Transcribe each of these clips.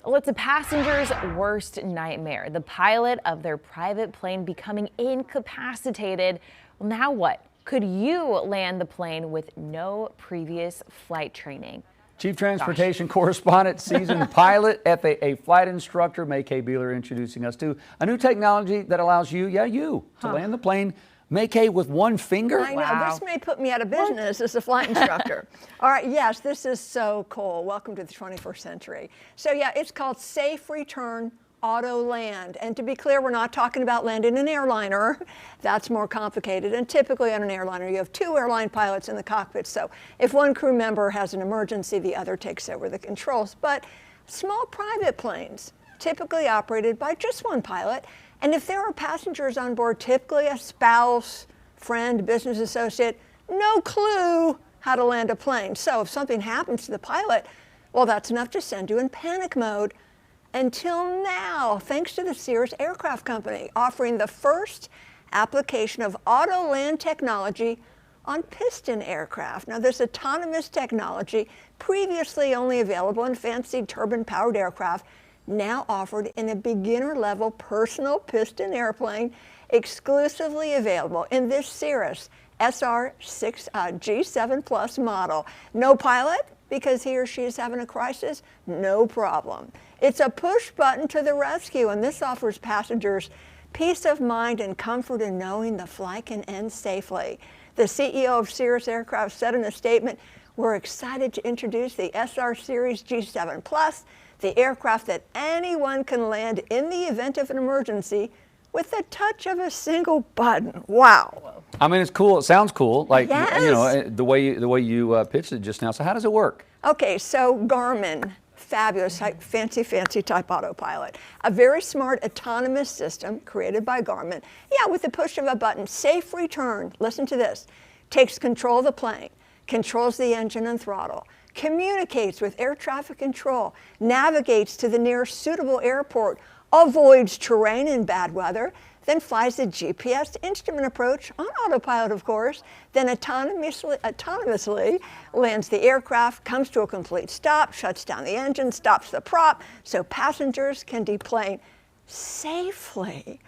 Well, it's a passenger's worst nightmare. The pilot of their private plane becoming incapacitated. Well, now what? Could you land the plane with no previous flight training? Chief Transportation Correspondent, seasoned pilot, FAA flight instructor, MayCay Beeler introducing us to a new technology that allows you to land the plane, MayCay, with one finger? I know, this may put me out of business as a flight instructor. All right, yes, this is so cool. Welcome to the 21st century. So yeah, it's called Safe Return Auto Land. And to be clear, we're not talking about landing an airliner. That's more complicated. And typically on an airliner, you have two airline pilots in the cockpit. So if one crew member has an emergency, the other takes over the controls. But small private planes, typically operated by just one pilot. And if there are passengers on board, typically a spouse, friend, business associate, no clue how to land a plane. So if something happens to the pilot, well, that's enough to send you in panic mode. Until now, thanks to the Cirrus Aircraft Company, offering the first application of auto land technology on piston aircraft. Now, this autonomous technology, previously only available in fancy turbine-powered aircraft, now offered in a beginner-level personal piston airplane, exclusively available in this Cirrus SR6 G7 Plus model. No pilot, because he or she is having a crisis? No problem. It's a push button to the rescue, and this offers passengers peace of mind and comfort in knowing the flight can end safely. The CEO of Cirrus Aircraft said in a statement, "We're excited to introduce the SR Series G7 Plus, the aircraft that anyone can land in the event of an emergency with the touch of a single button." Wow. I mean, it's cool. It sounds cool. Like, yes. you know, the way you pitched it just now. So how does it work? Okay, so Garmin, fabulous, fancy type autopilot. A very smart autonomous system created by Garmin. Yeah, with the push of a button, safe return, listen to this, takes control of the plane, controls the engine and throttle, communicates with air traffic control, navigates to the nearest suitable airport, avoids terrain in bad weather, then flies a GPS instrument approach on autopilot, of course, then autonomously lands the aircraft, comes to a complete stop, shuts down the engine, stops the prop, so passengers can deplane safely.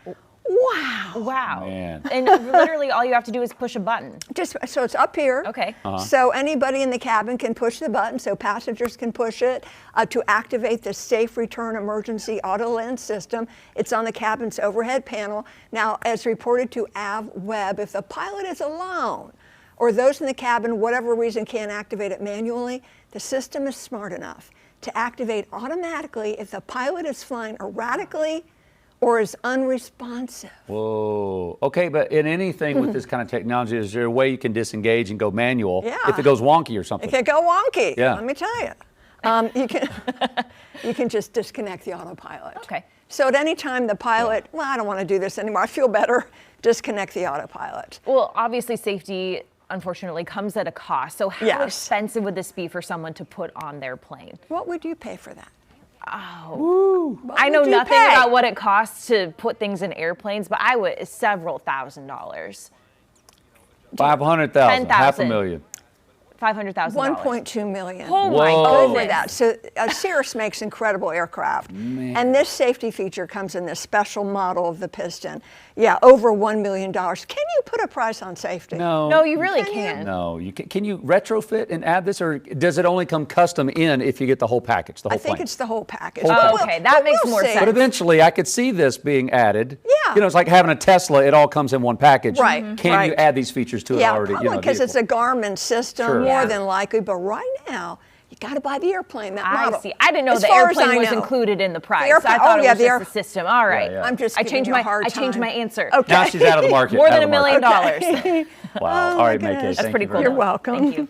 Wow. Wow. Man. And literally all you have to do is push a button. So it's up here. Okay. So anybody in the cabin can push the button, so passengers can push it to activate the Safe Return Emergency Auto Land System. It's on the cabin's overhead panel. Now, as reported to AvWeb, if the pilot is alone or those in the cabin, whatever reason, can't activate it manually, the system is smart enough to activate automatically if the pilot is flying erratically or is unresponsive. Whoa. Okay, but in anything with this kind of technology, is there a way you can disengage and go manual if it goes wonky or something? It can go wonky, yeah. Let me tell you. You can just disconnect the autopilot. Okay. So at any time the pilot, well, I don't want to do this anymore, I feel better, disconnect the autopilot. Well, obviously safety, unfortunately, comes at a cost. So how expensive would this be for someone to put on their plane? What would you pay for that? Oh, I know nothing about what it costs to put things in airplanes, but I would several $1,000s. 500,000, half a million. $500,000. 1.2 million. Oh my Over goodness. that. So Cirrus makes incredible aircraft. Man. And this safety feature comes in this special model of the piston. Yeah, over $1 million. Can you put a price on safety? No. No, you really can't. No, you can you retrofit and add this, or does it only come custom in if you get the whole package, the whole I think plane? it's the whole package. Oh, okay, that makes more sense. But eventually, I could see this being added. Yeah. You know, it's like having a Tesla. It all comes in one package. Right. Can you add these features to it already? Yeah, probably because it's a Garmin system, more than likely. But right now, you got to buy the airplane, that model. I see. I didn't know As the far as airplane I was know. included in the price. The airplane, I thought it was the just the system. All right. Yeah. I'm just I giving changed you a hard time. I changed my answer. Okay. Now she's out of the market. More than $1 million. Okay. Wow. Oh, All right, my MayCay. goodness. That's pretty cool. You're though. welcome. Thank you.